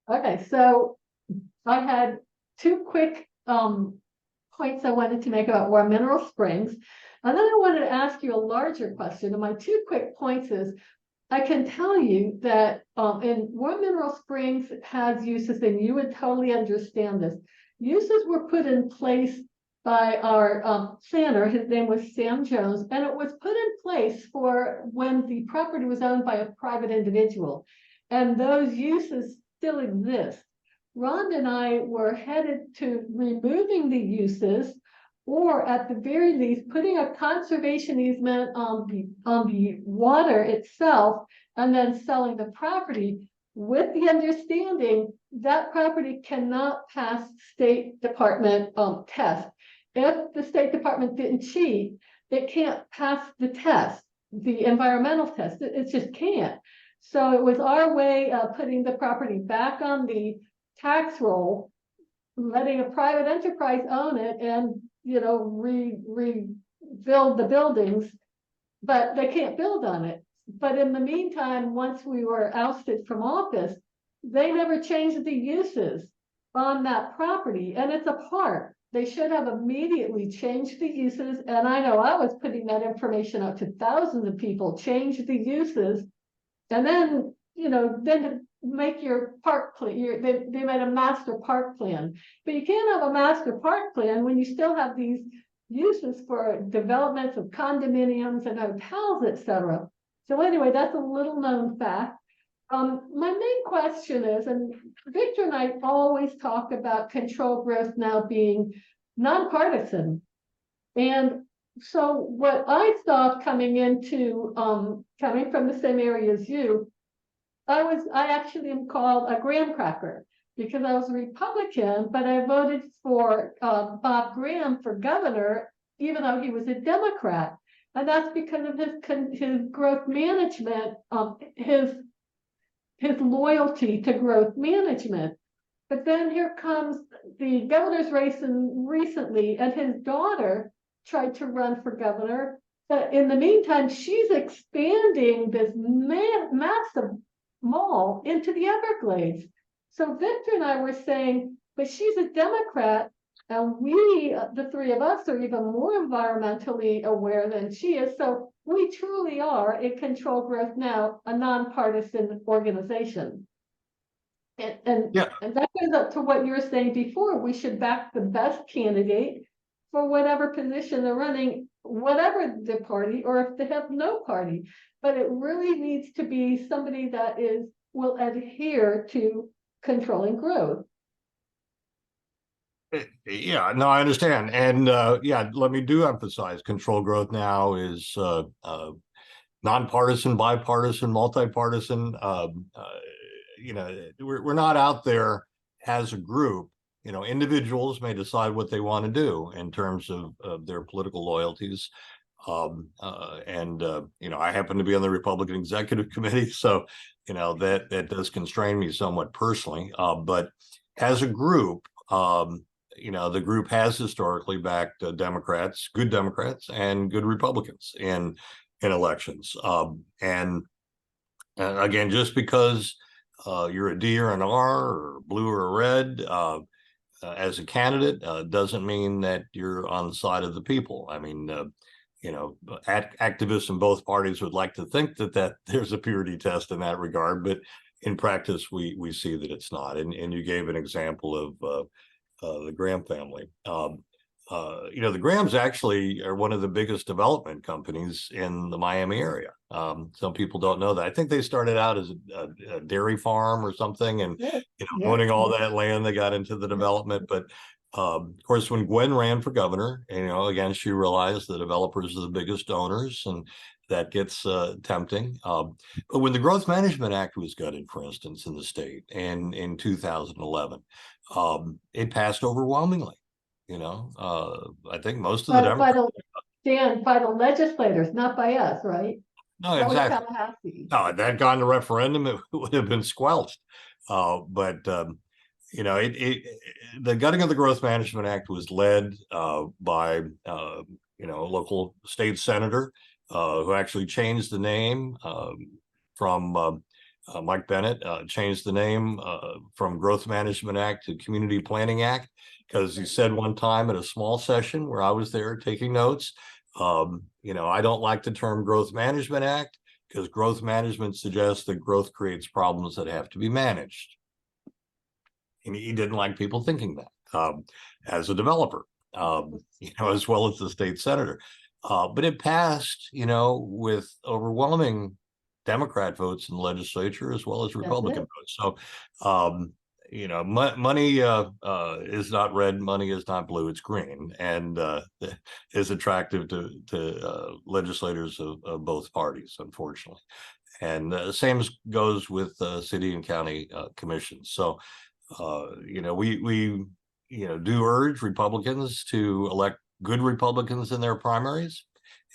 Okay, so I had two quick points I wanted to make about Warm Mineral Springs. And then I wanted to ask you a larger question. And my two quick points is I can tell you that in Warm Mineral Springs has uses, and you would totally understand this. Uses were put in place by our planner. His name was Sam Jones, and it was put in place for when the property was owned by a private individual. And those uses still exist. Rhonda and I were headed to removing the uses, or at the very least, putting a conservation easement on the water itself, and then selling the property with the understanding that property cannot pass State Department test. If the State Department didn't cheat, it can't pass the test, the environmental test. It just can't. So it was our way of putting the property back on the tax roll, letting a private enterprise own it and, you know, rebuild the buildings, but they can't build on it. But in the meantime, once we were ousted from office, they never changed the uses on that property, and it's a park. They should have immediately changed the uses, and I know I was putting that information out to thousands of people, change the uses, and then, you know, then make your park plan. They made a master park plan, but you can't have a master park plan when you still have these uses for developments of condominiums and hotels, etc. So anyway, that's a little known fact. My main question is, and Victor and I always talk about control growth now being nonpartisan. And so what I saw coming from the same area as you, I actually am called a graham cracker because I was a Republican, but I voted for Bob Graham for governor, even though he was a Democrat. And that's because of his growth management, his loyalty to growth management. But then here comes the governor's race recently, and his daughter tried to run for governor. But in the meantime, she's expanding this massive mall into the Everglades. So Victor and I were saying, but she's a Democrat, and we, the three of us, are even more environmentally aware than she is. So we truly are in Control Growth Now, a nonpartisan organization. And Yeah, that goes up to what you were saying before. We should back the best candidate for whatever position they're running, whatever the party, or if they have no party. But it really needs to be somebody that will adhere to controlling growth. yeah, no, I understand. And yeah, let me do emphasize Control Growth Now is nonpartisan, bipartisan, multi-partisan. You know, we're not out there as a group. You know, individuals may decide what they want to do in terms of their political loyalties. You know, I happen to be on the Republican Executive Committee, so you know that does constrain me somewhat personally. But as a group, you know, the group has historically backed Democrats, good Democrats, and good Republicans in elections. And again, just because you're a D or an R or blue or a red as a candidate doesn't mean that you're on the side of the people. I mean, you know, activists in both parties would like to think that there's a purity test in that regard, but in practice, we see that it's not. And you gave an example of the Graham family. You know, the Grahams actually are one of the biggest development companies in the Miami area. Some people don't know that. I think they started out as a dairy farm or something, and Yeah, you know, yeah. owning all that land, they got into the development. But of course, when Gwen ran for governor, you know, again, she realized the developers are the biggest owners, and that gets tempting. But when the Growth Management Act was gutted, for instance, in the state, and in 2011, it passed overwhelmingly. You know, I think most of the Democrats. By the legislators, not by us, right? No, That was exactly. Tallahassee. No, had that gone to referendum, it would have been squelched. But you know, the gutting of the Growth Management Act was led by you know, a local state senator who actually changed the name from Mike Bennett changed the name from Growth Management Act to Community Planning Act, because he said one time at a small session where I was there taking notes, I don't like the term Growth Management Act because growth management suggests that growth creates problems that have to be managed. And he didn't like people thinking that as a developer, as well as the state senator. But it passed, with overwhelming Democrat votes in the legislature as well as Republican votes. So, money is not red, money is not blue, it's green, and is attractive to legislators of both parties, unfortunately. And same goes with city and county commissions. So, we do urge Republicans to elect good Republicans in their primaries,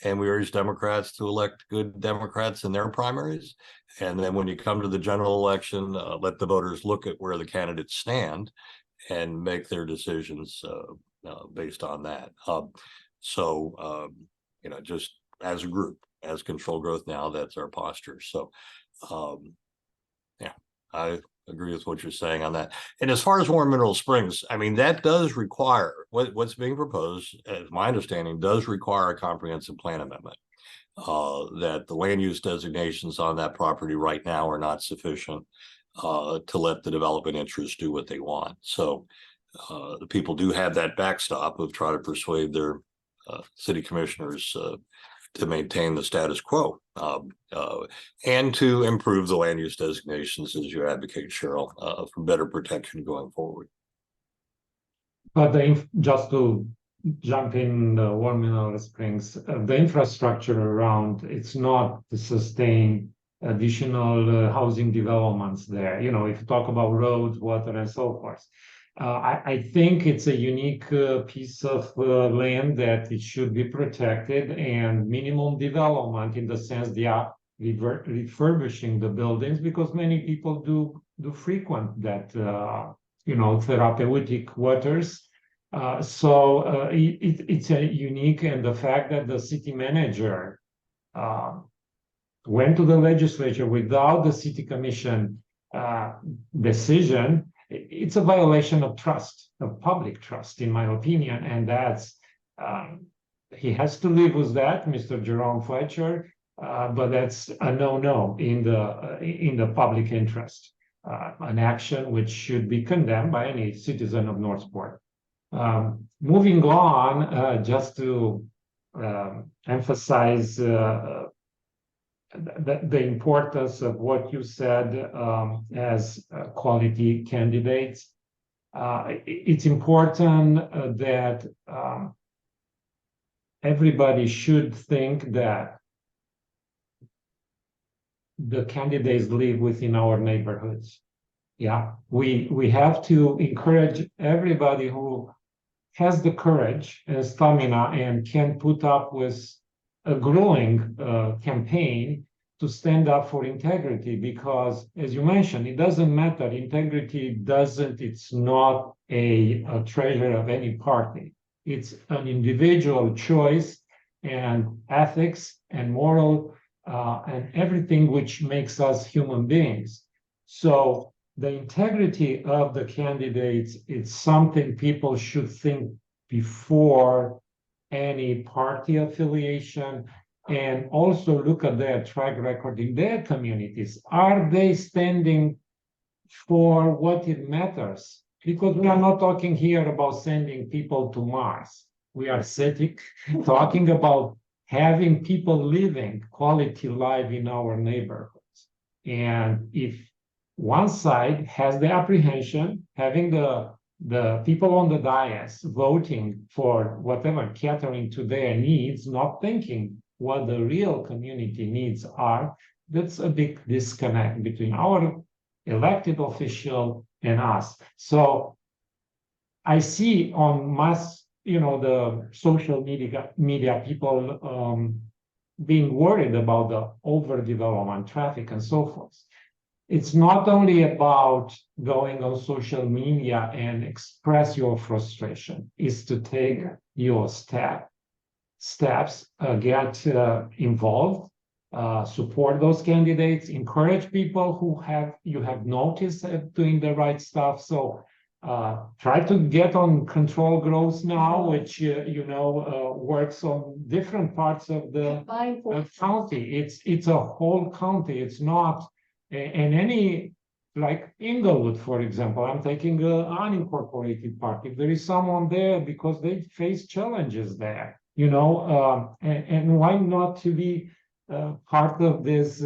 and we urge Democrats to elect good Democrats in their primaries. And then when you come to the general election, let the voters look at where the candidates stand and make their decisions based on that. Just as a group, as Control Growth Now, that's our posture. So, I agree with what you're saying on that. And as far as Warren Mineral Springs, I mean, that does require what's being proposed, as my understanding, does require a comprehensive plan amendment. That the land use designations on that property right now are not sufficient to let the development interests do what they want. So the people do have that backstop of trying to persuade their city commissioners to maintain the status quo and to improve the land use designations, as you advocate, Cheryl, for better protection going forward. But just to jump in the Warren Mineral Springs, the infrastructure around, it's not to sustain additional housing developments there. If you talk about roads, water, and so forth. I think it's a unique piece of land that it should be protected, and minimum development in the sense they are refurbishing the buildings, because many people do frequent that therapeutic waters. So it's a unique, and the fact that the city manager went to the legislature without the city commission decision, it's a violation of trust, of public trust, in my opinion, and that's he has to live with that, Mr. Jerome Fletcher, but that's a no-no in the public interest, an action which should be condemned by any citizen of Northport. Moving on, just to emphasize the importance of what you said as quality candidates. It's important that everybody should think that the candidates live within our neighborhoods. Yeah, we have to encourage everybody who has the courage and stamina and can put up with a growing campaign to stand up for integrity, because, as you mentioned, it doesn't matter. Integrity it's not a treasure of any party. It's an individual choice, and ethics and moral and everything which makes us human beings. So the integrity of the candidates, it's something people should think before any party affiliation, and also look at their track record in their communities. Are they standing for what it matters? Because we are not talking here about sending people to Mars. We are talking about having people living quality life in our neighborhoods. And if one side has the apprehension, having the people on the dais voting for whatever, catering to their needs, not thinking what the real community needs are, that's a big disconnect between our elected official and us. So I see on mass, the social media people being worried about the overdevelopment, traffic, and so forth. It's not only about going on social media and express your frustration, it's to take your steps, get involved, support those candidates, encourage people who you have noticed doing the right stuff. So try to get on control growth now, which works on different parts of the county. It's a whole county. It's not in any, like Inglewood, for example. I'm taking an unincorporated part. If there is someone there because they face challenges there, and why not to be part of this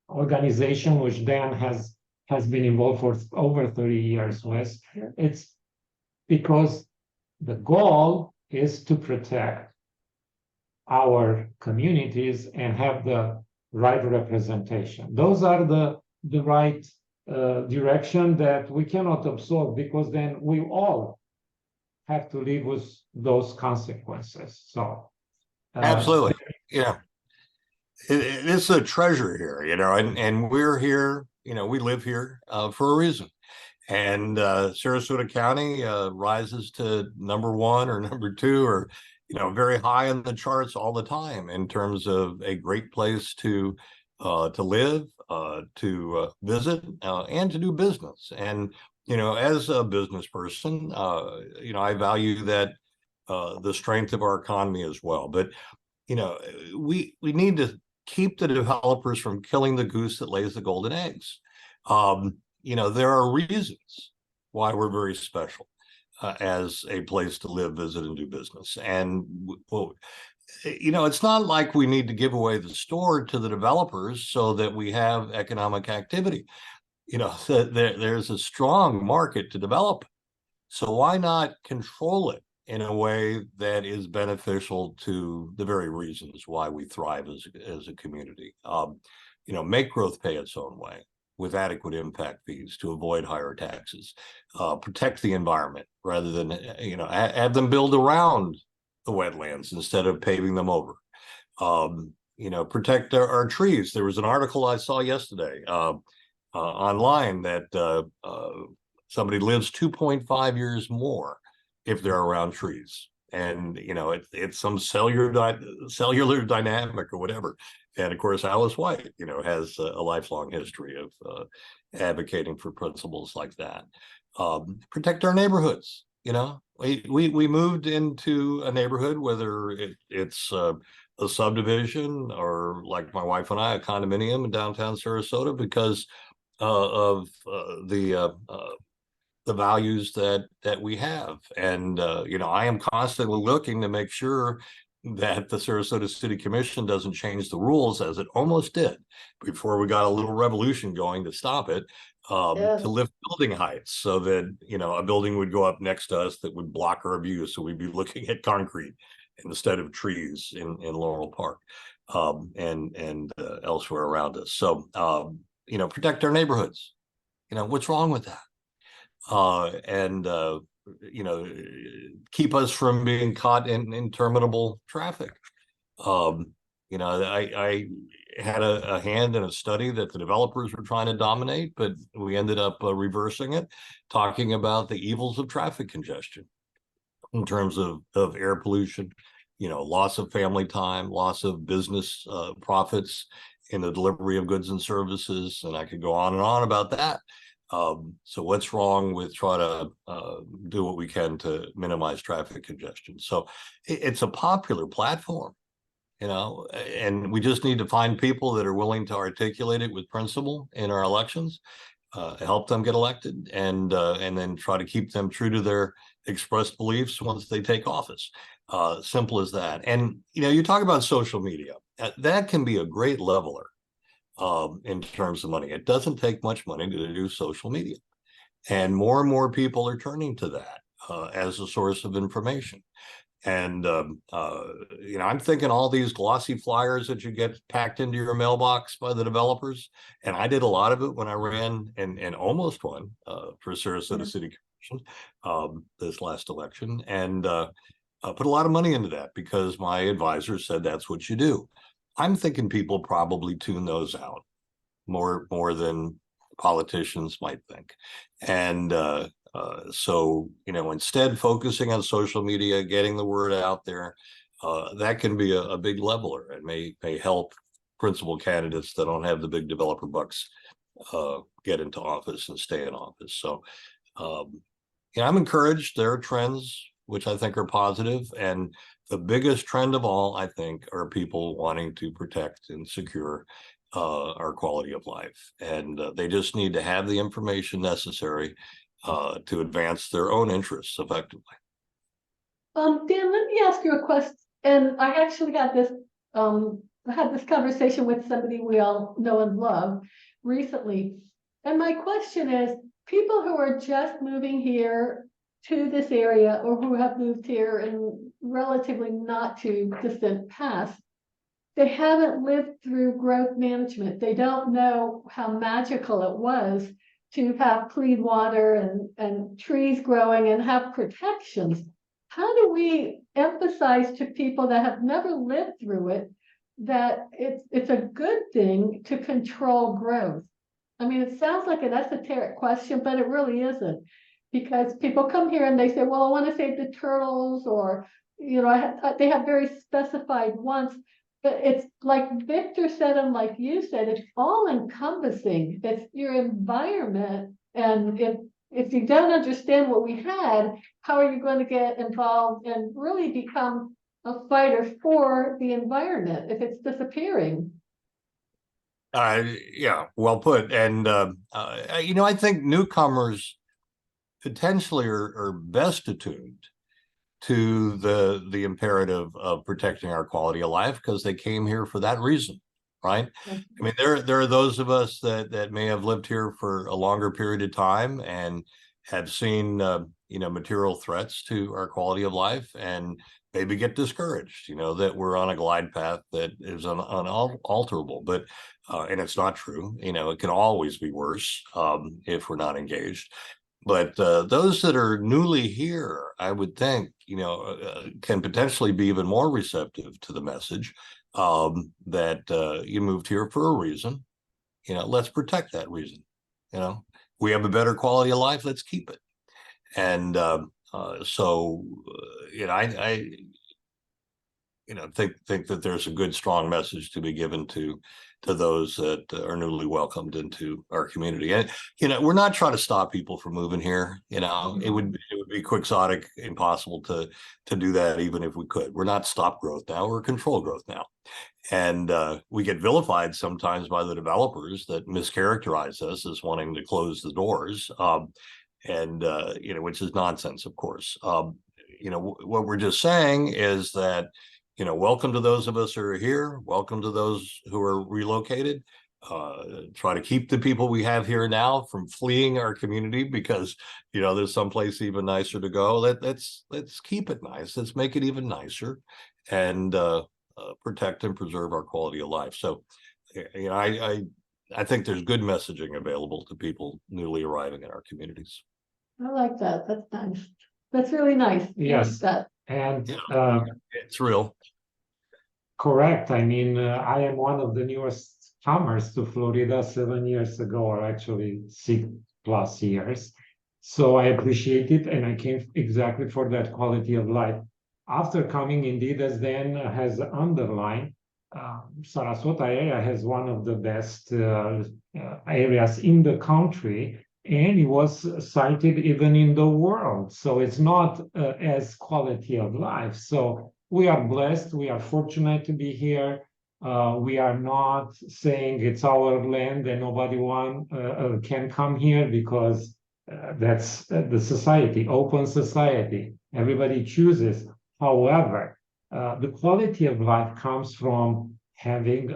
organization, which Dan has been involved for over 30 years with. It's because the goal is to protect our communities and have the right representation. Those are the right direction that we cannot absorb, because then we all have to live with those consequences. So absolutely, yeah. It's a treasure here, and we're here, we live here for a reason. And Sarasota County rises to #1 or #2 or, very high in the charts all the time in terms of a great place to live, to visit, and to do business. And, as a business person, I value that the strength of our economy as well. But, we need to keep the developers from killing the goose that lays the golden eggs. There are reasons why we're very special as a place to live, visit, and do business. And, it's not like we need to give away the store to the developers so that we have economic activity. There's a strong market to develop. So why not control it in a way that is beneficial to the very reasons why we thrive as a community? Make growth pay its own way with adequate impact fees to avoid higher taxes, protect the environment rather than, have them build around the wetlands instead of paving them over. Protect our trees. There was an article I saw yesterday online that somebody lives 2.5 years more if they're around trees. And, it's some cellular dynamic or whatever. And of course, Alice White, has a lifelong history of advocating for principles like that. Protect our neighborhoods. We moved into a neighborhood, whether it's a subdivision or, like my wife and I, a condominium in downtown Sarasota, because of the values that we have. And I am constantly looking to make sure that the Sarasota City Commission doesn't change the rules, as it almost did before we got a little revolution going to stop it, to lift building heights so that, a building would go up next to us that would block our view. So we'd be looking at concrete instead of trees in Laurel Park, and elsewhere around us. So, protect our neighborhoods. What's wrong with that? And keep us from being caught in interminable traffic. I had a hand in a study that the developers were trying to dominate, but we ended up reversing it, talking about the evils of traffic congestion in terms of air pollution, loss of family time, loss of business profits in the delivery of goods and services. And I could go on and on about that. So what's wrong with trying to do what we can to minimize traffic congestion? So it's a popular platform, and we just need to find people that are willing to articulate it with principle in our elections, help them get elected, and then try to keep them true to their expressed beliefs once they take office. Simple as that. And, you talk about social media. That can be a great leveler. In terms of money. It doesn't take much money to do social media. And more people are turning to that as a source of information. And, I'm thinking all these glossy flyers that you get packed into your mailbox by the developers. And I did a lot of it when I ran and almost won for Sarasota City Commission this last election. And put a lot of money into that because my advisor said that's what you do. I'm thinking people probably tune those out more than politicians might think. And so, instead focusing on social media, getting the word out there, that can be a big leveler and may help principal candidates that don't have the big developer bucks get into office and stay in office. So yeah, I'm encouraged. There are trends which I think are positive, and the biggest trend of all, I think, are people wanting to protect and secure our quality of life, and they just need to have the information necessary to advance their own interests effectively. Dan, let me ask you a question. And I actually got this, I had this conversation with somebody we all know and love recently. And my question is, people who are just moving here to this area or who have moved here in relatively not too distant past, they haven't lived through growth management. They don't know how magical it was to have clean water and trees growing and have protections. How do we emphasize to people that have never lived through it that it's a good thing to control growth? I mean, it sounds like an esoteric question, but it really isn't, because people come here and they say, well, I want to save the turtles, or, you know, they have very specified wants. But it's like Victor said, and like you said, it's all encompassing. It's your environment. And if you don't understand what we had, how are you going to get involved and really become a fighter for the environment if it's disappearing? Yeah, well put. And you know, I think newcomers potentially are best attuned to the imperative of protecting our quality of life because they came here for that reason, right? I mean, there are those of us that may have lived here for a longer period of time and have seen you know, material threats to our quality of life and maybe get discouraged, you know, that we're on a glide path that is unalterable. But and it's not true. You know, it can always be worse if we're not engaged. But those that are newly here, I would think, you know, can potentially be even more receptive to the message that you moved here for a reason. You know, let's protect that reason. You know, we have a better quality of life. Let's keep it. And so, you know, I you know, think that there's a good, strong message to be given to those that are newly welcomed into our community. And you know, we're not trying to stop people from moving here. You know, it would be quixotic, impossible to do that, even if we could. We're not stop growth now; we're control growth now. And we get vilified sometimes by the developers that mischaracterize us as wanting to close the doors, and you know, which is nonsense, of course. You know, what we're just saying is that, you know, welcome to those of us who are here. Welcome to those who are relocated. Try to keep the people we have here now from fleeing our community because, you know, there's someplace even nicer to go. Let's keep it nice. Let's make it even nicer, and protect and preserve our quality of life. So, you know, I think there's good messaging available to people newly arriving in our communities. I like that. That's nice. That's really nice. Yes. That. And It's real. correct. I mean, I am one of the newest comers to Florida 7 years ago, or actually 6+ years. So I appreciate it, and I came exactly for that quality of life. After coming, indeed, as Dan has underlined, Sarasota area has one of the best areas in the country, and it was cited even in the world. So it's not as quality of life. So we are blessed. We are fortunate to be here. We are not saying it's our land and nobody can come here, because that's the society, open society. Everybody chooses. However, the quality of life comes from having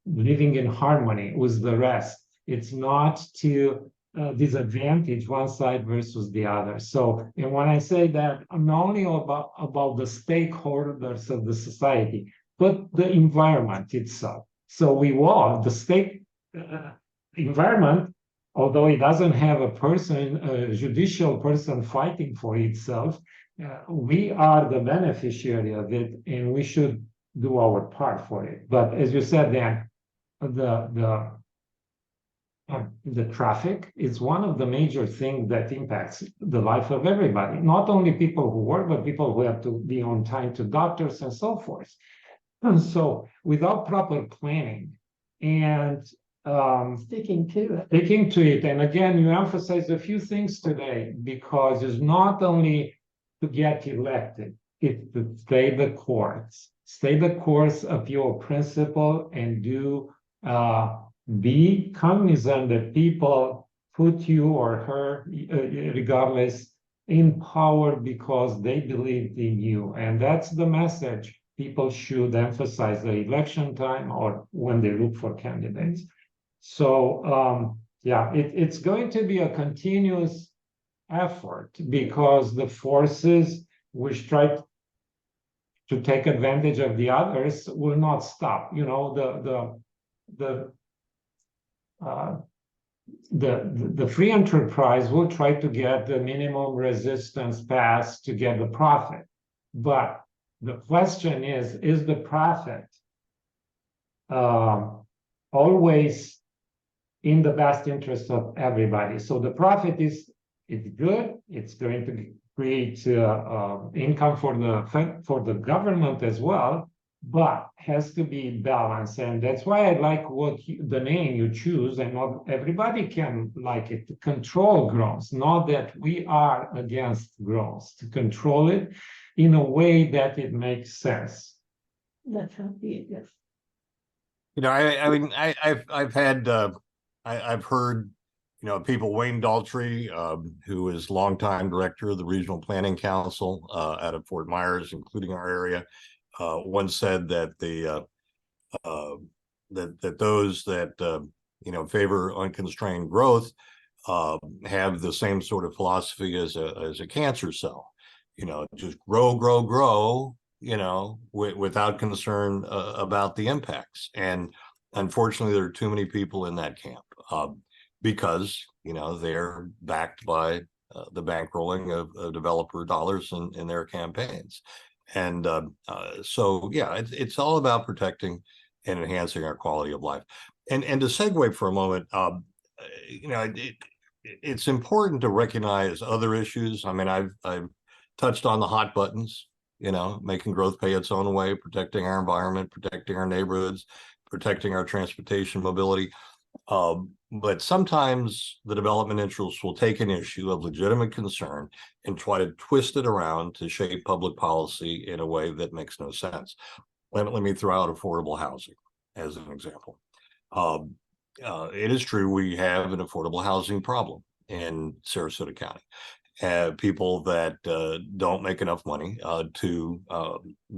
living in harmony with the rest. It's not to disadvantage one side versus the other. So, and when I say that, I'm not only about the stakeholders of the society, but the environment itself. So we want the state environment, although it doesn't have a judicial person fighting for itself, we are the beneficiary of it, and we should do our part for it. But as you said, Dan, the The traffic is one of the major things that impacts the life of everybody, not only people who work, but people who have to be on time to doctors and so forth. And so without proper planning and Sticking to it. sticking to it, and again, you emphasize a few things today, because it's not only to get elected, it's to stay the course of your principle, and do be cognizant that people put you or her, regardless, in power because they believed in you. And that's the message people should emphasize the election time or when they look for candidates. So yeah, it's going to be a continuous effort, because the forces which try to take advantage of the others will not stop. You know, the free enterprise will try to get the minimum resistance pass to get the profit. But the question is the profit always in the best interest of everybody? So the profit is good. It's going to create income for the government as well, but has to be balanced. And that's why I like the name you choose, and not everybody can like it, to control growth. Not that we are against growth, to control it in a way that it makes sense. That's how it is. You know, I mean, I've had I've heard, you know, people, Wayne Daltrey, who is longtime director of the Regional Planning Council out of Fort Myers, including our area, once said that that those that you know, favor unconstrained growth have the same sort of philosophy as a cancer cell. You know, just grow, you know, without concern about the impacts. And unfortunately, there are too many people in that camp because, you know, they're backed by the bankrolling of developer dollars in their campaigns. And so, yeah, it's all about protecting and enhancing our quality of life. And to segue for a moment, you know, it's important to recognize other issues. I mean, I've touched on the hot buttons, you know, making growth pay its own way, protecting our environment, protecting our neighborhoods, protecting our transportation mobility. But sometimes the development interests will take an issue of legitimate concern and try to twist it around to shape public policy in a way that makes no sense. Let me throw out affordable housing as an example. It is true we have an affordable housing problem in Sarasota County. People that don't make enough money to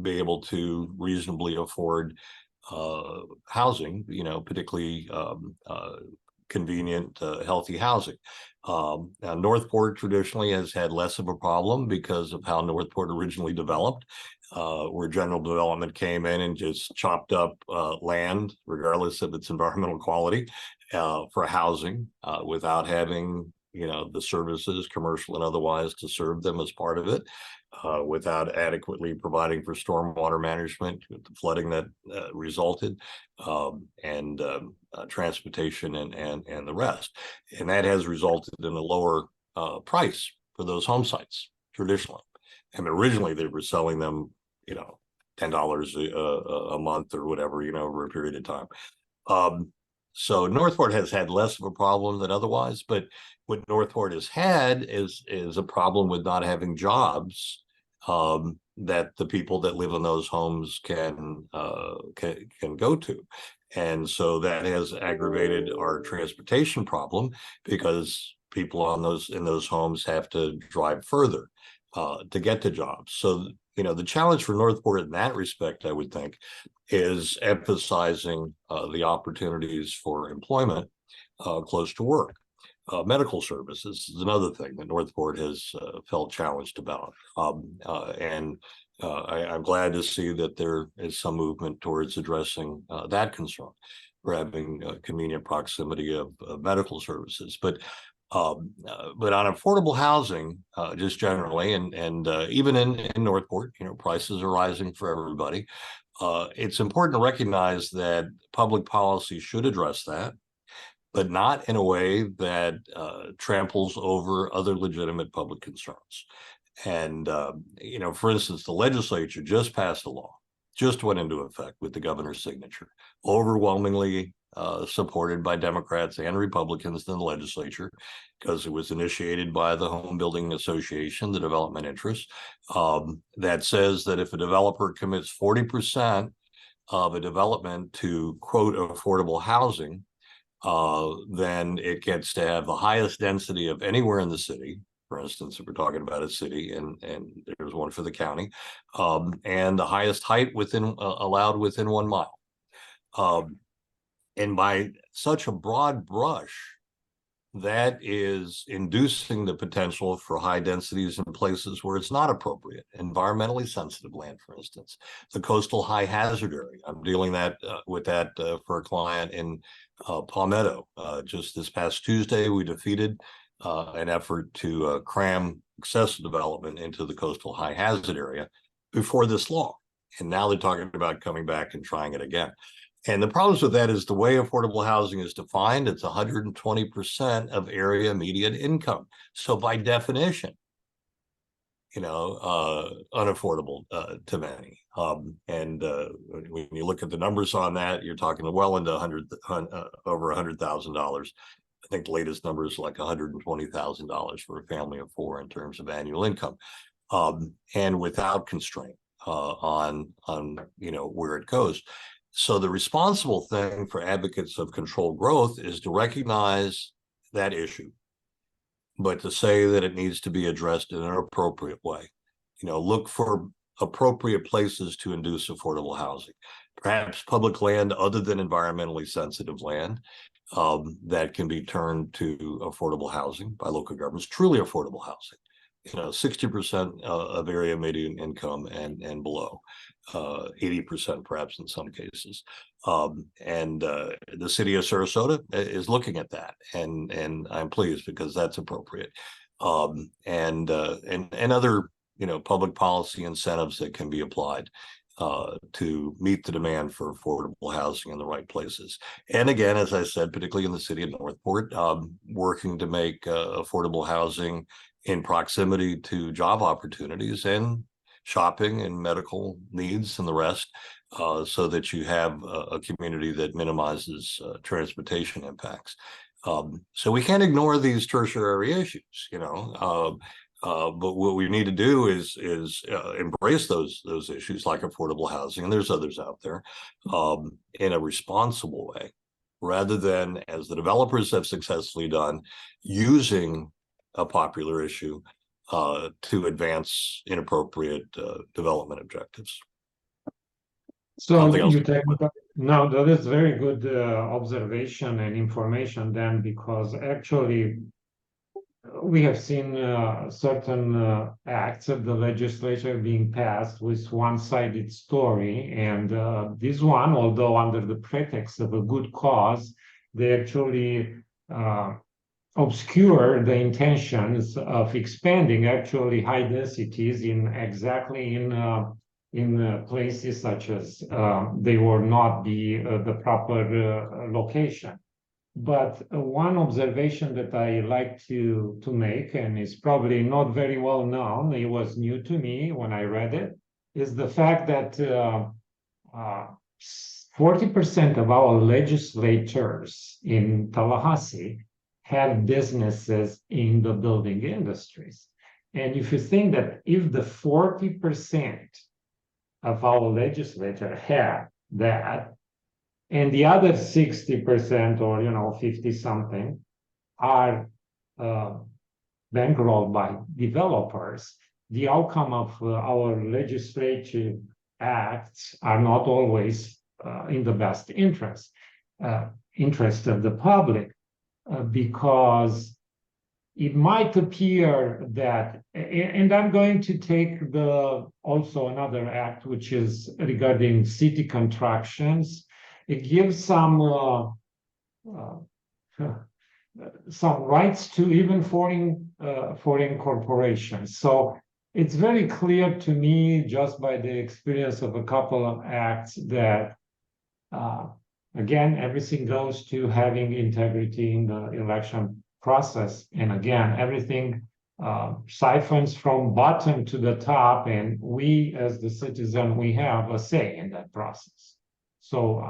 be able to reasonably afford housing, you know, particularly convenient, healthy housing. Now Northport traditionally has had less of a problem because of how Northport originally developed, where general development came in and just chopped up land, regardless of its environmental quality, for housing without having, you know, the services, commercial and otherwise, to serve them as part of it, without adequately providing for stormwater management, the flooding that resulted, and transportation and the rest. And that has resulted in a lower price for those home sites traditionally. And originally they were selling them, you know, $10 a month or whatever, you know, over a period of time. So Northport has had less of a problem than otherwise, but what Northport has had is a problem with not having jobs that the people that live in those homes can go to. And so that has aggravated our transportation problem, because people in those homes have to drive further to get to jobs. So, you know, the challenge for Northport in that respect, I would think, is emphasizing the opportunities for employment close to work. Medical services is another thing that Northport has felt challenged about. And I'm glad to see that there is some movement towards addressing that concern, for having convenient proximity of medical services. But on affordable housing, just generally, and even in Northport, you know, prices are rising for everybody. It's important to recognize that public policy should address that. but not in a way that tramples over other legitimate public concerns. And, for instance, the legislature just passed a law, just went into effect with the governor's signature, overwhelmingly supported by Democrats and Republicans in the legislature, because it was initiated by the Home Building Association, the development interest, that says that if a developer commits 40% of a development to, quote, affordable housing, then it gets to have the highest density of anywhere in the city. For instance, if we're talking about a city, and there's one for the county, and the highest height allowed within 1 mile. And by such a broad brush, that is inducing the potential for high densities in places where it's not appropriate, environmentally sensitive land, for instance, the coastal high hazard area. I'm dealing with that for a client in Palmetto. Just this past Tuesday, we defeated an effort to cram excessive development into the coastal high hazard area before this law. And now they're talking about coming back and trying it again. And the problems with that is the way affordable housing is defined, it's 120% of area median income. So by definition, unaffordable to many. And when you look at the numbers on that, you're talking well into over $100,000. I think the latest number is like $120,000 for a family of 4 in terms of annual income, and without constraint on where it goes. So the responsible thing for advocates of controlled growth is to recognize that issue, but to say that it needs to be addressed in an appropriate way. Look for appropriate places to induce affordable housing, perhaps public land other than environmentally sensitive land, that can be turned to affordable housing by local governments, truly affordable housing. 60% of area median income and below, 80% perhaps in some cases. And the city of Sarasota is looking at that, and I'm pleased because that's appropriate. And other public policy incentives that can be applied to meet the demand for affordable housing in the right places. And again, as I said, particularly in the city of Northport, working to make affordable housing in proximity to job opportunities and shopping and medical needs and the rest, so that you have a community that minimizes transportation impacts. So we can't ignore these tertiary issues, but what we need to do is embrace those issues like affordable housing, and there's others out there, in a responsible way, rather than, as the developers have successfully done, using a popular issue to advance inappropriate development objectives. So no, that is very good observation and information then, because actually we have seen certain acts of the legislature being passed with one-sided story, and this one, although under the pretext of a good cause, they actually obscure the intentions of expanding actually high densities in places such as they will not be the proper location. But one observation that I like to make, and is probably not very well known, it was new to me when I read it, is the fact that 40% of our legislators in Tallahassee have businesses in the building industries. And if you think that if the 40% of our legislature have that, and the other 60% or 50 something are bankrolled by developers, the outcome of our legislative acts are not always in the best interest of the public. Because it might appear that, and I'm going to take also another act, which is regarding city contractions. It gives some rights to even foreign corporations. So it's very clear to me, just by the experience of a couple of acts, that again, everything goes to having integrity in the election process. And again, everything siphons from bottom to the top, and we as the citizen, we have a say in that process. So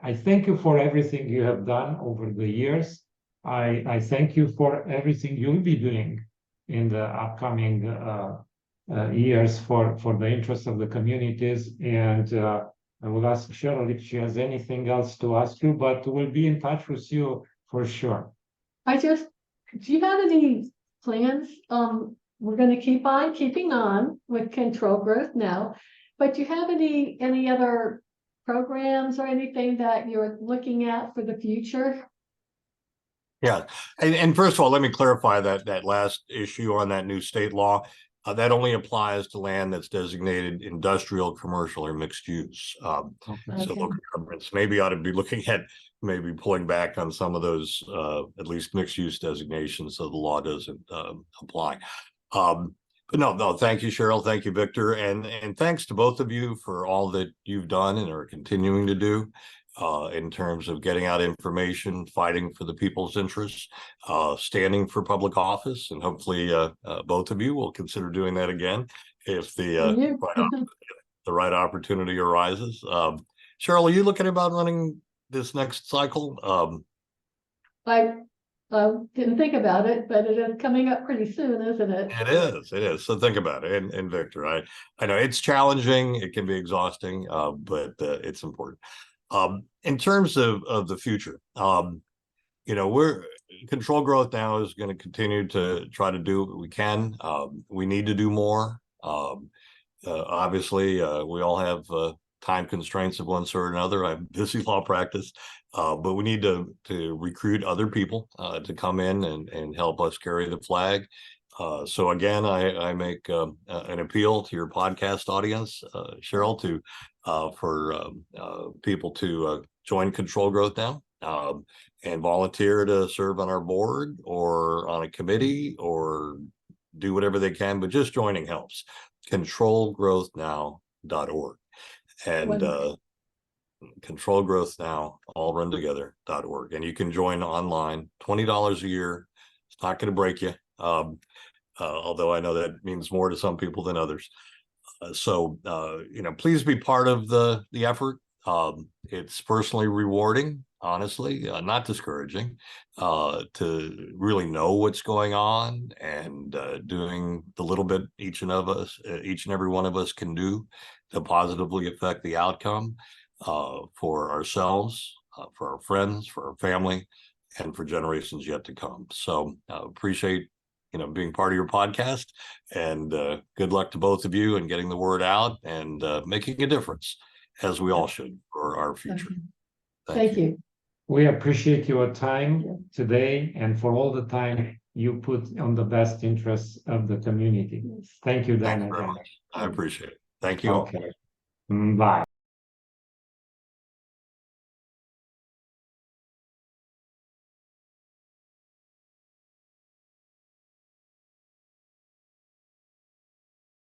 I thank you for everything you have done over the years. I thank you for everything you'll be doing in the upcoming years for the interest of the communities. And I will ask Cheryl if she has anything else to ask you, but we'll be in touch with you for sure. Do you have any plans? We're going to keeping on with control growth now, but do you have any other programs or anything that you're looking at for the future? Yeah, and first of all, let me clarify that last issue on that new state law. That only applies to land that's designated industrial, commercial, or mixed use. So local governments maybe ought to be looking at maybe pulling back on some of those, at least mixed use designations, so the law doesn't apply. But no, thank you, Cheryl. Thank you, Victor. And thanks to both of you for all that you've done and are continuing to do in terms of getting out information, fighting for the people's interests, standing for public office. And hopefully both of you will consider doing that again if the right opportunity arises. Cheryl, are you looking about running this next cycle? I didn't think about it, but it is coming up pretty soon, isn't it? It is. So think about it. And Victor, I know it's challenging, it can be exhausting, but it's important. In terms of the future, control growth now is going to continue to try to do what we can. We need to do more. Obviously, we all have time constraints of one sort or another. I have busy law practice, but we need to recruit other people to come in and help us carry the flag. So again, I make an appeal to your podcast audience, Cheryl, for people to join Control Growth Now and volunteer to serve on our board or on a committee or do whatever they can, but just joining helps. controlgrowthnow.org and Control Growth Now, all run together.org. And you can join online, $20 a year. It's not going to break you. Although I know that means more to some people than others. So please be part of the effort. It's personally rewarding, honestly, not discouraging, to really know what's going on and doing the little bit each and every one of us can do to positively affect the outcome for ourselves, for our friends, for our family, and for generations yet to come. So appreciate being part of your podcast, and good luck to both of you in getting the word out and making a difference, as we all should, for our future. Thank you. We appreciate your time today and for all the time you put on the best interests of the community. Thank you, Dana. Thank you very much. I appreciate it. Thank you. Okay. Bye.